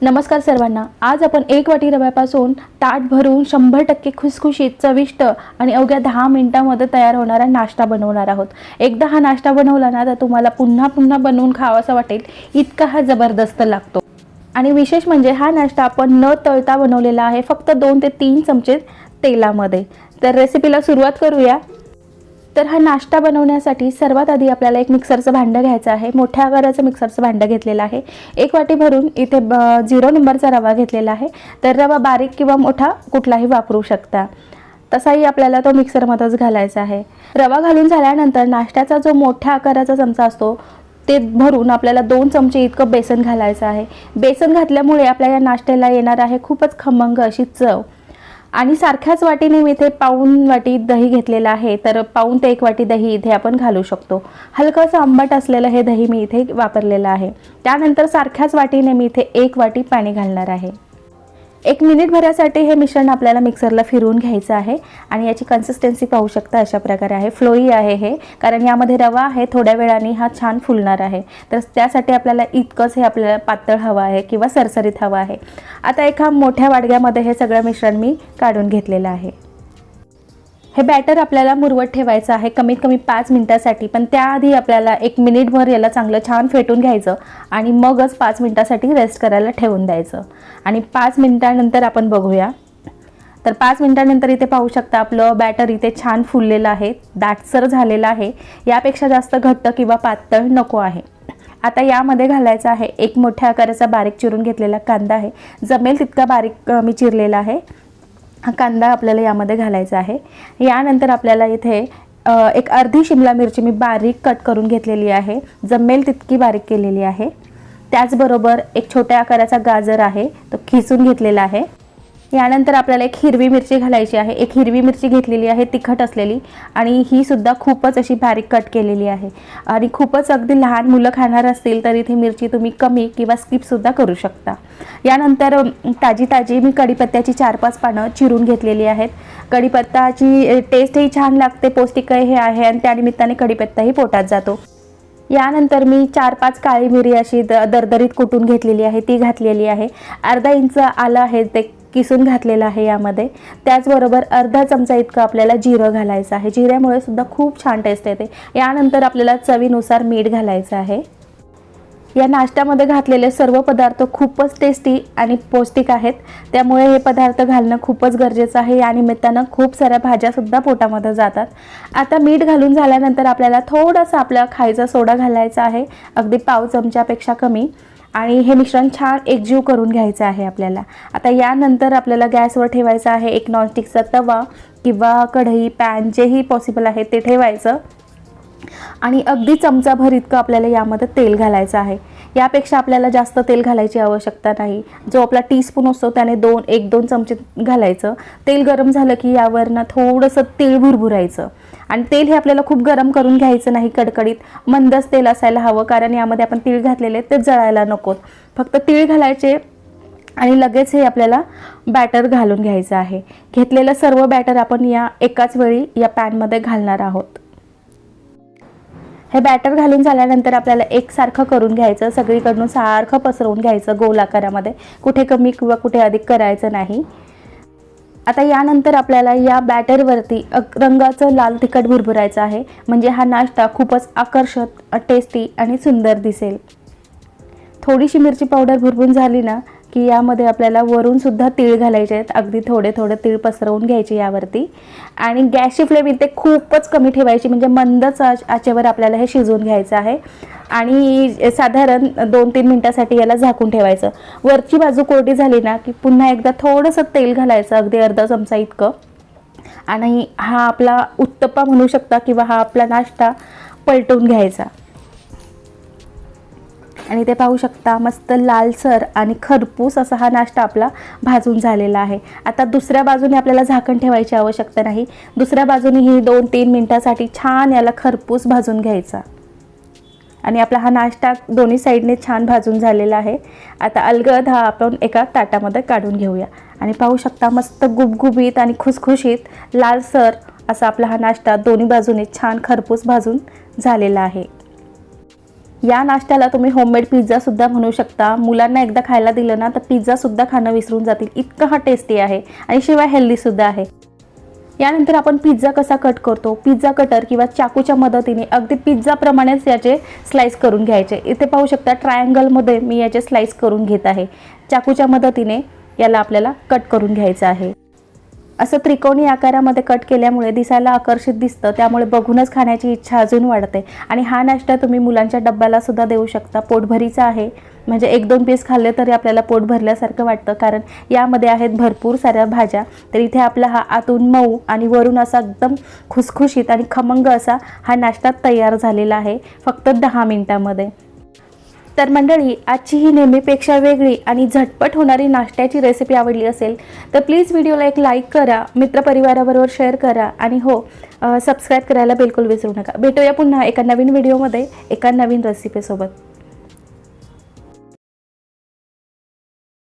नमस्कार सर्वांना। आज आपण एक वाटी रव्यापासून ताट भरून 100% खुसखुशीत, चविष्ट आणि अवघ्या 10 मिनिटांमध्ये तयार होणारा नाश्ता बनवणार आहोत। एकदा हा नाश्ता बनवला ना तर तुम्हाला पुन्हा पुन्हा बनवून खावासा वाटेल, इतका हा जबरदस्त लागतो। आणि विशेष म्हणजे हा नाश्ता आपण न तळता बनवलेला आहे, फक्त 2 ते 3 चमचे तेलामध्ये। तर रेसिपीला सुरुवात करूया। तर हा नाश्ता बनवण्यासाठी सर्वात आधी आपल्याला एक मिक्सरचं भांडं घ्यायचं आहे। मोठ्या आकाराचं मिक्सरचं भांडं घेतलेलं आहे। 1 वाटी भरून इथे 0 नंबरचा रवा घेतलेला आहे। तर रवा बारीक किंवा मोठा कुठलाही वापरू शकता, तसाही आपल्याला तो मिक्सरमध्येच घालायचा आहे। रवा घालून झाल्यानंतर नाश्त्याचा जो मोठ्या आकाराचा चमचा असतो ते भरून आपल्याला 2 चमचे इतकं बेसन घालायचं आहे। बेसन घातल्यामुळे आपल्या या नाश्त्याला येणार आहे खूपच खमंग अशी चव। आणि सारख्याच वाटीने मी इथे पाऊण वाटी दही घेतलेला आहे, तर पाऊण ते 1 वाटी दही इथे आपण घालू शकतो। हलकंसं आंबट असलेलं हे दही मी इथे वापरलेलं आहे। त्यानंतर सारख्याच वाटीने मी इथे 1 वाटी पाणी घालणार आहे। 1 मिनिट भरासाठी हे मिश्रण आपल्याला मिक्सरला फिरवून घ्यायचं आहे। आणि याची कन्सिस्टन्सी पाहू शकता, अशा प्रकारे आहे। फ्लोई आहे हे, कारण यामध्ये रवा आहे, थोड्या वेळाने हा छान फुलणार आहे। तर त्यासाठी आपल्याला इतकंच हे आपल्याला पातळ हवं आहे किंवा सरसरीत हवं आहे। आता एका मोठ्या वाडग्यामध्ये हे सगळं मिश्रण मी काढून घेतलेलं आहे। हे बॅटर आपल्याला मुरवत ठेवायचं आहे कमीत कमी 5 मिनिटांसाठी, पण त्याआधी आपल्याला 1 मिनिटभर याला चांगलं छान फेटून घ्यायचं आणि मगच 5 मिनिटांसाठी रेस्ट करायला ठेवून द्यायचं। आणि 5 मिनिटांनंतर आपण बघूया। तर 5 मिनिटांनंतर इथे पाहू शकता आपलं बॅटर इथे छान फुललेलं आहे, दाटसर झालेलं आहे। यापेक्षा जास्त घट्ट किंवा पातळ नको आहे। आता यामध्ये घालायचं आहे 1 मोठ्या आकाराचा बारीक चिरून घेतलेला कांदा आहे, जमेल तितका बारीक मी चिरलेला आहे। हा कांदा आपल्याला यामध्ये घालायचा आहे। यानंतर आपल्याला इथे एक अर्धी शिमला मिरची मी बारीक कट करून घेतलेली आहे, जमेल तितकी बारीक केलेली आहे। त्याचबरोबर एक छोट्या आकाराचा गाजर आहे, तो खिसून घेतलेला आहे। यानंतर आपल्याला एक हिरवी मिरची घालायची आहे। एक हिरवी मिरची घेतलेली आहे तिखट असलेली, आणि ही सुद्धा खूपच अशी बारीक कट केलेली आहे। आणि खूपच अगदी लहान मुलं खाणार असतील तर इथे मिरची तुम्ही कमी किंवा स्किप सुद्धा करू शकता। यानंतर ताजी मी कढीपत्त्याची 4-5 पानं चिरून घेतलेली आहेत। कढीपत्ताची टेस्टही छान लागते, पौष्टिक हे आहे, आणि त्यानिमित्ताने कढीपत्ताही पोटात जातो। यानंतर मी 4-5 काळी मिरी अशी दरदरीत कुटून घेतलेली आहे, ती घातलेली आहे। अर्धा इंच आलं आहे ते किसून घातलेलं आहे यामध्ये। त्याचबरोबर अर्धा चमचा इतकं आपल्याला जिरं घालायचं आहे, जिऱ्यामुळे सुद्धा खूप छान टेस्ट येते। यानंतर आपल्याला चवीनुसार मीठ घालायचं आहे। या नाश्त्यामध्ये घातलेले सर्व पदार्थ खूपच टेस्टी आणि पौष्टिक आहेत, त्यामुळे हे पदार्थ घालणं खूपच गरजेचं आहे। या निमित्तानं खूप साऱ्या भाज्या सुद्धा पोटामध्ये जातात। आता मीठ घालून झाल्यानंतर आपल्याला थोडासा आपला खायचा सोडा घालायचा आहे, अगदी पाव चमच्यापेक्षा कमी, आणि हे मिश्रण छान एकजीव करून घ्यायचं आहे आपल्याला। आता यानंतर आपल्याला गॅसवर ठेवायचा आहे एक नॉनस्टिकचा तवा किंवा कढई, पॅन, जेही पॉसिबल आहे ते ठेवायचं। आणि अगदी चमचाभर इतकं आपल्याला यामध्ये तेल घालायचं आहे। यापेक्षा आपल्याला जास्त तेल घालायची आवश्यकता नाही। जो आपला टीस्पून असतो त्याने 1-2 चमचे घालायचं। तेल गरम झालं की यावरनं थोडंसं तीळ भुरभुरायचं, आणि तेल हे आपल्याला खूप गरम करून घ्यायचं नाही, कडकडीत मंदच तेल असायला हवं, कारण यामध्ये आपण तीळ घातलेले ते जळायला नकोत। फक्त तीळ घालायचे आणि लगेच हे आपल्याला बॅटर घालून घ्यायचं आहे। घेतलेलं सर्व बॅटर आपण या एकाच वेळी या पॅनमध्ये घालणार आहोत। हे बॅटर घालून झाल्यानंतर आपल्याला एकसारखं करून घ्यायचं, सगळीकडून सारखं पसरवून घ्यायचं गोल आकारामध्ये, कुठे कमी किंवा कुठे अधिक करायचं नाही। आता यानंतर आपल्याला या बॅटरवरती रंगाचं लाल तिखट भुरभुरायचं आहे, म्हणजे हा नाश्ता खूपच आकर्षक, टेस्टी आणि सुंदर दिसेल। थोडीशी मिरची पावडर भुरभुरून झाली ना की यामध्ये आपल्याला वरून सुद्धा तीळ घालायचे आहेत, अगदी थोडे तीळ पसरवून घ्यायचे यावरती। आणि गॅसची फ्लेम इथे खूपच कमी ठेवायची, म्हणजे मंदच आचेवर आपल्याला हे शिजवून घ्यायचं आहे। आणि साधारण 2-3 मिनिटांसाठी याला झाकून ठेवायचं। वरची बाजू कोरडी झाली ना की पुन्हा एकदा थोडंसं तेल घालायचं, अगदी अर्धा चमचा इतकं, आणि हा आपला उत्तप्पा म्हणू शकता किंवा हा आपला नाश्ता पलटून घ्यायचा। आणि ते पाहू शकता मस्त लालसर आणि खरपूस असा हा नाश्ता आपला भाजून झालेला आहे। आता दुसऱ्या बाजूने आपल्याला झाकण ठेवायची आवश्यकता नाही, दुसऱ्या बाजूने ही 2-3 मिनिटांसाठी छान याला खरपूस भाजून घ्यायचा। आणि आपला हा नाश्ता दोन्ही साईडने छान भाजून झालेला आहे। आता अलगद हा आपण एका ताटामध्ये काढून घेऊया, आणि पाहू शकता मस्त गुबगुबीत आणि खुसखुशीत लालसर असा आपला हा नाश्ता दोन्ही बाजूने छान खरपूस भाजून झालेला आहे। या नाश्त्याला तुम्ही होममेड पिझ्झासुद्धा म्हणू शकता. मुलांना एकदा खायला दिलं ना तर पिझ्झासुद्धा खाणं विसरून जातील, इतकं हा टेस्टी आहे आणि शिवाय हेल्दीसुद्धा आहे. यानंतर आपण पिझ्झा कसा कट करतो, पिझ्झा कटर किंवा चाकूच्या मदतीने अगदी पिझ्झाप्रमाणेच याचे स्लाइस करून घ्यायचे. इथे पाहू शकता ट्रायंगलमध्ये मी याचे स्लाइस करून घेत आहे. चाकूच्या मदतीने याला आपल्याला कट करून घ्यायचं आहे. असं त्रिकोणी आकारामध्ये कट केल्यामुळे दिसायला आकर्षित दिसतं, त्यामुळे बघूनच खाण्याची इच्छा अजून वाढते. आणि हा नाश्ता तुम्ही मुलांच्या डब्याला सुद्धा देऊ शकता. पोटभरीचा आहे, म्हणजे 1-2 पीस खाल्ले तरी आपल्याला पोट भरल्यासारखं वाटतं, कारण यामध्ये आहेत भरपूर साऱ्या भाज्या. तर इथे आपला हा आतून मऊ आणि वरून असा एकदम खुसखुशीत आणि खमंग असा हा नाश्ता तयार झालेला आहे फक्त 10 मिनिटांमध्ये. तर मंडळी, आजची ही नेहमीपेक्षा वेगळी आणि झटपट होणारी नाश्त्याची रेसिपी आवडली असेल तर प्लीज व्हिडिओला एक लाईक करा, मित्रपरिवाराबरोबर शेअर करा आणि हो, सबस्क्राईब करायला बिलकुल विसरू नका. भेटूया पुन्हा एका नवीन व्हिडिओमध्ये एका नवीन रेसिपीसोबत.